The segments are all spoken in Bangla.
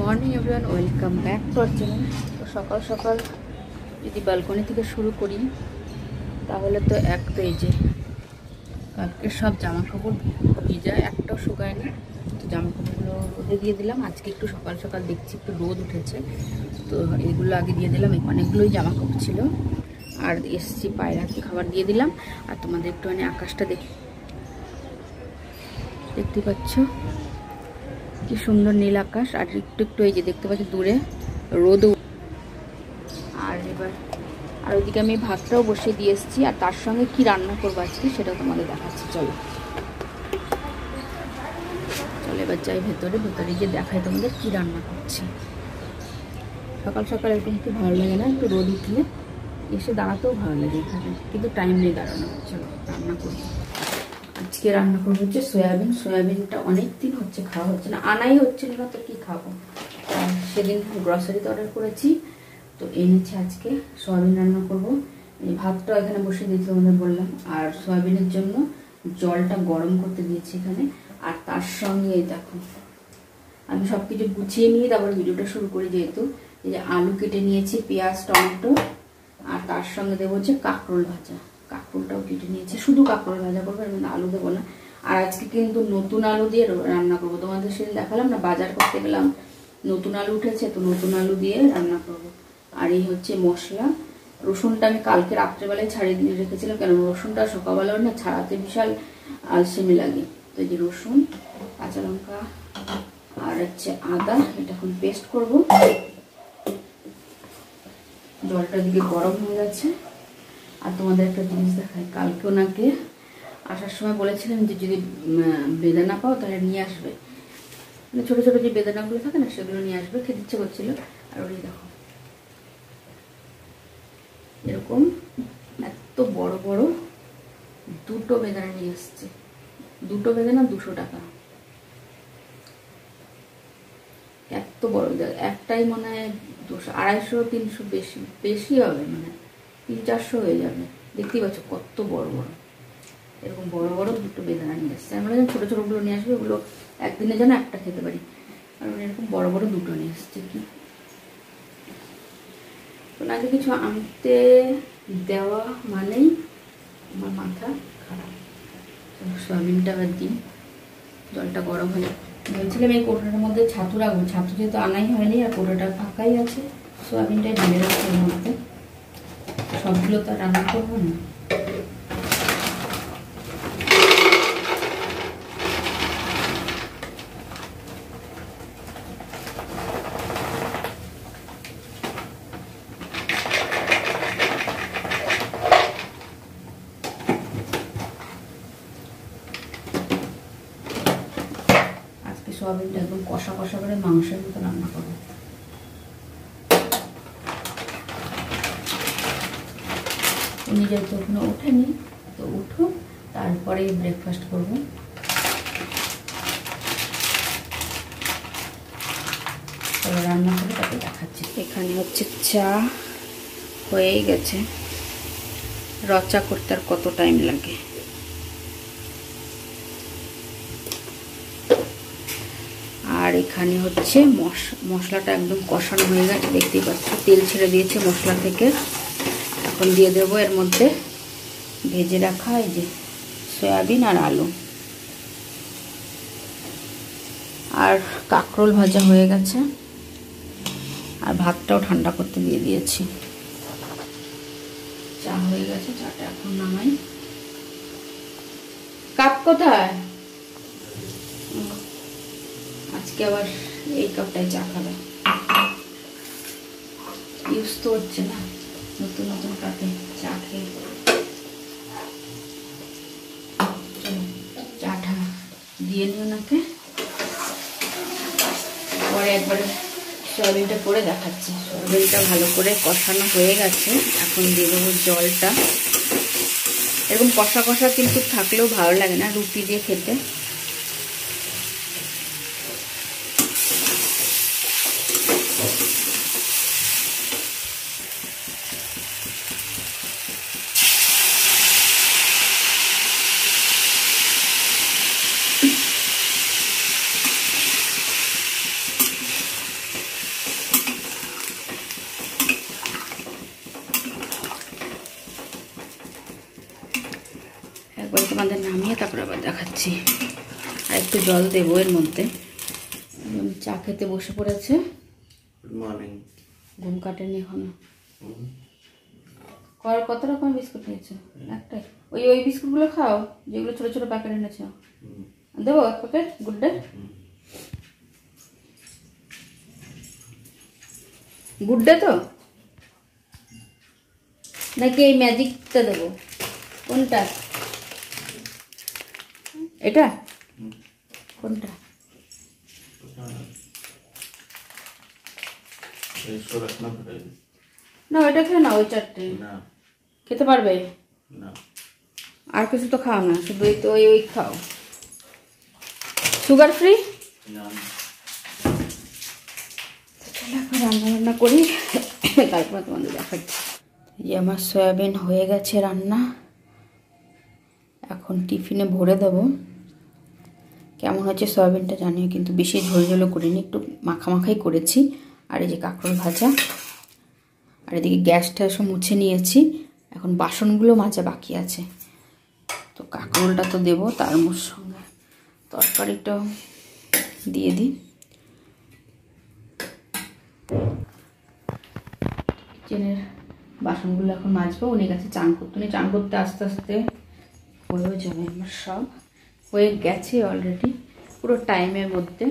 Morning everyone, welcome back to our channel. তো সকাল সকাল যদি ব্যালকনি থেকে শুরু করি তাহলে তো এক তো এই যে কালকে সব জামা কাপড় ভিজা, একটাও শুকায়নি। তো জামা কাপড়গুলো রোদে দিয়ে দিলাম। আজকে একটু সকাল সকাল দেখছি একটু রোদ উঠেছে, তো এগুলো আগে দিয়ে দিলাম। অনেকগুলোই জামা কাপড় ছিল। আর এসছি পায়রাকে খাবার দিয়ে দিলাম। আর তোমাদের একটুখানি আকাশটা দেখতে পাচ্ছ কি সুন্দর নীল আকাশ। আর একটু একটু এই যে দেখতে পাচ্ছি দূরে রোদ। আর এবার আর ওইদিকে আমি ভাতটাও বসিয়ে দিয়ে এসেছি। আর তার সঙ্গে কি রান্না করবো আজকে সেটাও তোমাদের দেখাচ্ছি। চলো এবার যাই ভেতরে গিয়ে দেখাই তোমাদের কি রান্না করছি। সকাল সকাল এরকম একটু ভালো লাগে না? একটু রোদ উঠলে এসে দাঁড়াতেও ভালো লাগে এখানে, কিন্তু টাইম নেই দাঁড়ানো। চলো রান্না করবো। আজকে রান্না করবো হচ্ছে সয়াবিনটা অনেক দিন হচ্ছে খাওয়া হচ্ছে না, আনাই হচ্ছিল না, তো কি খাবো। আর সেদিন গ্রসারিতে অর্ডার করেছি, তো এনেছি আজকে সয়াবিন রান্না করবো। এই ভাতটা এখানে বসিয়ে দিয়েছি তোমাদের বললাম। আর সয়াবিনের জন্য জলটা গরম করতে দিয়েছি এখানে। আর তার সঙ্গে দেখো আমি সব কিছু গুছিয়ে নিয়ে তারপর ভিডিওটা শুরু করি। যেহেতু এই যে আলু কেটে নিয়েছি, পেঁয়াজ টমেটো, আর তার সঙ্গে দেবো হচ্ছে কাঁকরোল ভাজা। কাঁকরোলটাও কেটে নিয়েছি, শুধু কাঁকরোল ভাজা করবো, এর মধ্যে আলু দেবো না। আর আজকে কিন্তু নতুন আলু দিয়ে রান্না করবো। তোমাদের সেদিন দেখালাম না, বাজার করতে গেলাম, নতুন আলু উঠেছে, তো নতুন আলু দিয়ে রান্না করবো। আর এই হচ্ছে মশলা। রসুনটা আমি কালকে রাত্রেবেলায় ছাড়িয়ে দিয়ে রেখেছিলাম, কেন রসুনটা সকালবেলা না ছাড়াতে বিশাল আলসেমি লাগে। তো এই যে রসুন, কাঁচা লঙ্কা আর হচ্ছে আদা, এটা এখন পেস্ট করবো। জলটা দিকে গরম হয়ে গেছে। আর তোমাদের একটা জিনিস দেখাই, কালকে ওনাকে আসার সময় বলেছিলাম যে যদি বেদানা পাও তাহলে নিয়ে আসবে, মানে ছোটো ছোটো যে বেদানাগুলো থাকে না সেগুলো নিয়ে আসবে, খেতে ইচ্ছে করছিল। আর ওই দেখো এরকম এত বড় বড় দুটো বেদানা নিয়ে এসছে। দুটো বেদানা 200 টাকা। এত বড়, একটাই মনে হয় 200, 250, 300, বেশি হবে, মানে 300-400 হয়ে যাবে। দেখতেই পাচ্ছ কত বড় বড়, এরকম বড় বড় দুটো বেদানা নিয়ে এসছে। আমরা যখন ছোটো ছোটোগুলো নিয়ে আসবে, ওগুলো একদিনের জন্য একটা খেতে পারি। আর এরকম বড় বড় দুটো নিয়ে এসছে। কি ওনাকে কিছু আনতে দেওয়া মানেই আমার মাথা খারাপ। সয়াবিনটা আবার দিই, জলটা গরম হয়ে। বলছিলাম এই কৌটোটার মধ্যে ছাতু রাখবো, ছাতু যেহেতু আনাই হয়নি আর কৌটোটা ফাঁকাই আছে, সয়াবিনটাই ঢেলে রাখবো এর মধ্যে। সবগুলো তো রান্না করবো না। সয়াবিনটা একদম কষা কষা করে মাংসের মতো রান্না করবো। উনি যেহেতু ওখানে ওঠেনি, তো উঠো তারপরে ব্রেকফাস্ট করবো। তারপর রান্না করে তাকে দেখাচ্ছি। এখানে হচ্ছে চা হয়েই গেছে। রচা করতে আর কত টাইম লাগে। আর এখানে হচ্ছে মশলাটা একদম কষানো হয়ে গেছে, দেখতেই পাচ্ছ তেল ছেড়ে দিয়েছে মশলা থেকে। এখন দিয়ে দেবো এর মধ্যে ভেজে রাখা এই যে সয়াবিন আর আলু। আর কাঁকরোল ভাজা হয়ে গেছে। আর ভাতটাও ঠান্ডা করতে দিয়ে দিয়েছি। চা হয়ে গেছে, চাটা এখন নামাই। কাপ কোথায়? আজকে আবার এই কাপটাই চা খাবে, ইউজ তো হচ্ছে না নতুন নতুন কাপে চা খেয়ে। চাটা দিয়ে নিও নাকে, পরে একবারে সয়াবিনটা করে দেখাচ্ছি। সয়াবিনটা ভালো করে কষানো হয়ে গেছে, এখন দিয়ে দেবো জলটা। এরকম কষা কষা কিন্তু থাকলেও ভালো লাগে না রুটি দিয়ে খেতে। তোমাদের নামিয়ে তারপরে আবার দেখাচ্ছি। আর একটু জল দেবো এর মধ্যে। চা খেতে বসে পড়েছে। Good morning. ঘুম কাটেনি এখনো। কত রকম বিস্কুট নিয়েছো? একটাই? ওই বিস্কুটগুলো খাও যেগুলো ছোট ছোট প্যাকেট এনেছো। দেবো এক packet good day? Good day তো নাকি এই ম্যাজিকটা দেবো? কোনটা? এটা কোনটা? না ওইটা খেয়ে না, ওই চারটে খেতে পারবে না। আর কিছু তো খাও না, শুধু তো ওই খাও। Sugar free? রান্না বান্না করি তারপর তোমাদের দেখাচ্ছি। যে আমার সয়াবিন হয়ে গেছে রান্না, এখন টিফিনে ভরে দেবো। কেমন হচ্ছে সয়াবিনটা জানিও, কিন্তু বেশি ঝোল ঝোলও করিনি, একটু মাখামাখাই করেছি। আর এই যে কাঁকরোল ভাজা, আর এদিকে গ্যাসটা সব মুছে নিয়েছি, এখন বাসনগুলো মাজা বাকি আছে। তো কাঁকরোলটা তো দেবো, তার সঙ্গে তরকারিটাও দিয়ে দিই। কিচেনের বাসনগুলো এখন মাজবো। উনি গেছে চান করতে, উনি চান করতে আস্তে আস্তে হয়েও যাবে। আমার সব হয়ে গেছে অলরেডি, পুরো টাইমের মধ্যে।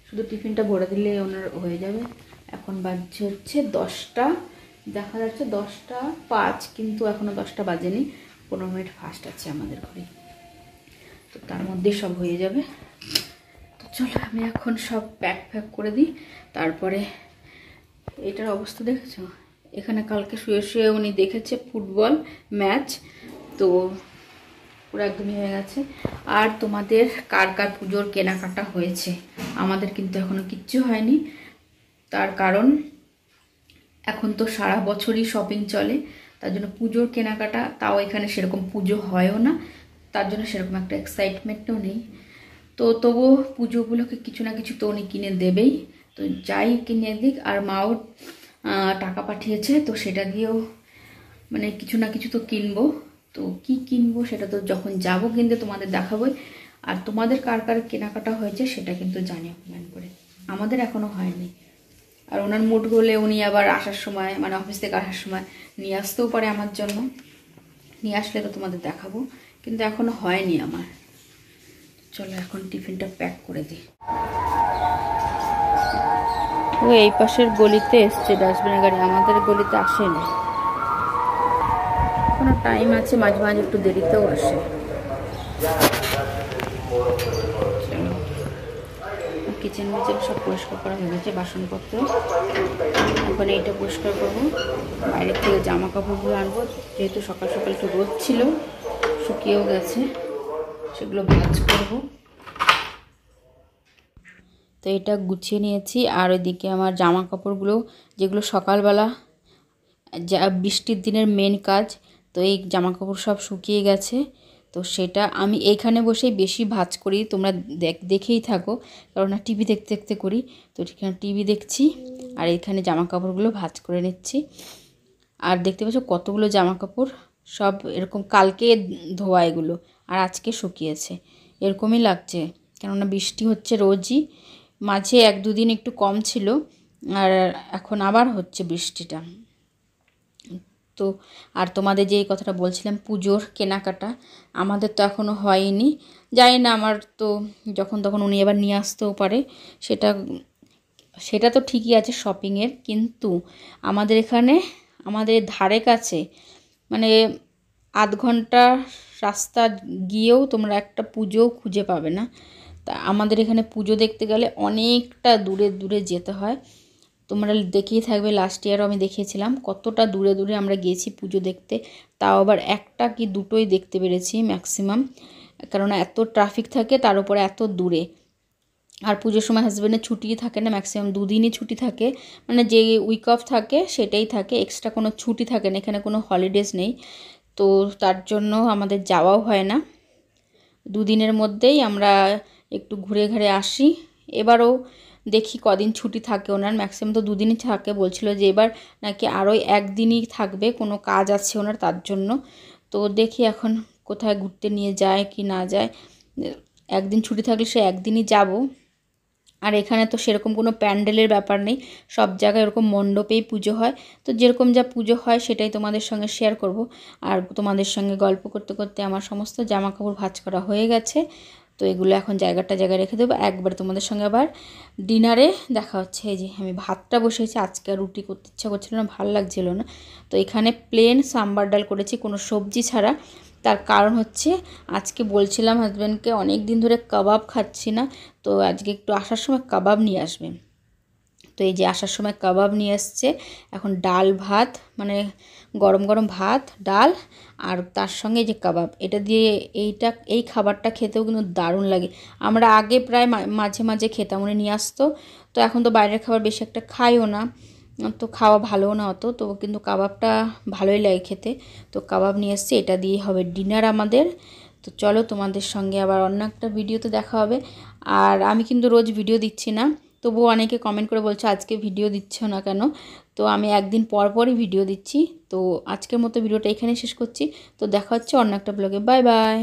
শুধু টিফিনটা ভরে দিলে ওনার হয়ে যাবে। এখন বাজছে হচ্ছে 10টা, দেখা যাচ্ছে 10টা 5, কিন্তু এখনও 10টা বাজেনি। 15 মিনিট ফাস্ট আছে আমাদের ঘরে, তো তার মধ্যে সব হয়ে যাবে। তো চলো আমি এখন সব প্যাক করে দিই। তারপরে এটার অবস্থা দেখেছো? এখানে কালকে শুয়ে শুয়ে উনি দেখেছে ফুটবল ম্যাচ, তো পুরো একদমই হয়ে গেছে। আর তোমাদের কার কার পুজোর কেনাকাটা হয়েছে? আমাদের কিন্তু এখনো কিচ্ছু হয়নি, তার কারণ এখন তো সারা বছরই শপিং চলে, তার জন্য পুজোর কেনাকাটা, তাও এখানে সেরকম পুজো হয়ও না, তার জন্য সেরকম একটা এক্সাইটমেন্টও নেই। তো তবুও পুজোগুলোকে কিছু না কিছু তো উনি কিনে দেবেই, তো যাই কিনে দিক। আর মাও টাকা পাঠিয়েছে, তো সেটা দিয়েও মানে কিছু না কিছু তো কিনবো। তো কি কিনবো সেটা তো যখন যাব কিনতে তোমাদের দেখাবোই। আর তোমাদের কার কার কেনাকাটা হয়েছে সেটা কিন্তু জানিও কমেন্ট করে। আমাদের এখনো হয়নি। আর ওনার মুড হলে উনি আবার আসার সময়, মানে অফিস থেকে আসার সময় নিয়ে আসতেও পারে আমার জন্য, নিয়ে আসলে তো তোমাদের দেখাবো, কিন্তু এখনো হয়নি আমার। চলো এখন টিফিনটা প্যাক করে দিই। ও এই পাশের গলিতে এসছে ডাস্টবিনের গাড়ি, আমাদের গলিতে আসেনি। এখনো টাইম আছে, মাঝে মাঝে একটু দেরিতেও আসে। কিচেন মিচেন সব পরিষ্কার করা হয়ে গেছে, বাসনপত্র। এখন এইটা পরিষ্কার করবো, বাইরের থেকে জামা কাপড়গুলো আনবো, যেহেতু সকাল সকাল একটু রোদ ছিল, শুকিয়েও গেছে, সেগুলো ভাঁজ করবো। তো এটা গুছিয়ে নিয়েছি। আর ওইদিকে আমার জামা কাপড়গুলো, যেগুলো সকালবেলা বৃষ্টির দিনের মেন কাজ, তো এই জামা কাপড় সব শুকিয়ে গেছে। তো সেটা আমি এইখানে বসেই বেশি ভাঁজ করি, তোমরা দেখেই থাকো, কারণ টিভি দেখতে দেখতে করি। তো এখানে টিভি দেখছি আর এইখানে জামা কাপড়গুলো ভাঁজ করে নিচ্ছি। আর দেখতে পাচ্ছ কতগুলো জামা কাপড়, সব এরকম কালকে ধোয়া এগুলো, আর আজকে শুকিয়েছে, এরকমই লাগছে, কেননা বৃষ্টি হচ্ছে রোজই। মাঝে 1-2 দিন একটু কম ছিল, আর এখন আবার হচ্ছে বৃষ্টিটা। তো আর তোমাদের যে কথাটা বলছিলাম পুজোর কেনাকাটা, আমাদের তো এখনও হয়নি, জানি না, আমার তো যখন তখন উনি আবার নিয়ে আসতেও পারে, সেটা তো ঠিকই আছে শপিংয়ের, কিন্তু আমাদের এখানে আমাদের ধারে কাছে মানে আধ ঘন্টা রাস্তা গিয়েও তোমরা একটা পুজোও খুঁজে পাবে না। তা আমাদের এখানে পুজো দেখতে গেলে অনেকটা দূরে দূরে যেতে হয়। তোমরা দেখেই থাকবে, লাস্ট ইয়ারও আমি দেখিয়েছিলাম কতটা দূরে দূরে আমরা গিয়েছি পুজো দেখতে, তাও আবার একটা কি দুটোই দেখতে পেরেছি ম্যাক্সিমাম, কারণ এত ট্রাফিক থাকে, তার উপরে এত দূরে। আর পুজোর সময় হাজব্যান্ডের ছুটি থাকে না, ম্যাক্সিমাম 2 দিনই ছুটি থাকে, মানে যে উইক অফ থাকে সেটাই থাকে, এক্সট্রা কোনো ছুটি থাকে না, এখানে কোনো হলিডেজ নেই। তো তার জন্য আমাদের যাওয়াও হয় না, 2 দিনের মধ্যেই আমরা একটু ঘুরে ঘুরে আসি। এবারও দেখি কদিন ছুটি থাকে ওনার, ম্যাক্সিমাম তো 2 দিনই থাকে, বলছিল যে এবার নাকি আরও 1 দিনই থাকবে, কোনো কাজ আছে ওনার তার জন্য। তো দেখি এখন কোথায় ঘুরতে নিয়ে যায় কি না যায়, একদিন ছুটি থাকলে সে একদিনই যাব। আর এখানে তো সেরকম কোনো প্যান্ডেলের ব্যাপার নেই, সব জায়গায় এরকম মণ্ডপেই পুজো হয়। তো যেরকম যা পুজো হয় সেটাই তোমাদের সঙ্গে শেয়ার করব। আর তোমাদের সঙ্গে গল্প করতে করতে আমার সমস্ত জামা কাপড় ভাঁজ করা হয়ে গেছে। তো এগুলো এখন জায়গায় রেখে দেবো, একবার তোমাদের সঙ্গে আবার ডিনারে দেখা হচ্ছে। এই যে আমি ভাতটা বসেছি, আজকে আর রুটি করতে ইচ্ছা করছিল না, ভালো লাগছিল না। তো এখানে প্লেন সাম্বার ডাল করেছি কোনো সবজি ছাড়া। তার কারণ হচ্ছে আজকে বলছিলাম হাজব্যান্ডকে অনেক দিন ধরে কাবাব খাচ্ছি না, তো আজকে একটু আসার সময় কাবাব নিয়ে আসবে। তো এই যে আসার সময় কাবাব নিয়ে আসছে। এখন ডাল ভাত, মানে গরম গরম ভাত ডাল আর তার সঙ্গে যে কাবাব, এটা দিয়ে এই খাবারটা খেতেও কিন্তু দারুণ লাগে। আমরা আগে প্রায় মাঝে মাঝে খেতাম, উনি নিয়ে আসতো। তো এখন তো বাইরের খাবার বেশি একটা খাইও না, তো খাওয়া ভালোও না অত, তো কিন্তু কাবাবটা ভালোই লাগে খেতে। তো কাবাব নিয়ে এসছে, এটা দিয়ে হবে ডিনার আমাদের। তো চলো তোমাদের সঙ্গে আবার অন্য একটা ভিডিওতে দেখা হবে। আর আমি কিন্তু রোজ ভিডিও দিচ্ছি না, তবুও অনেকে কমেন্ট করে বলছে আজকে ভিডিও দিচ্ছ না কেন। তো আমি একদিন পর পরই ভিডিও দিচ্ছি। তো আজকের মতো ভিডিওটা এখানে শেষ করছি। তো দেখা হচ্ছে অন্য একটা ব্লগে। Bye bye.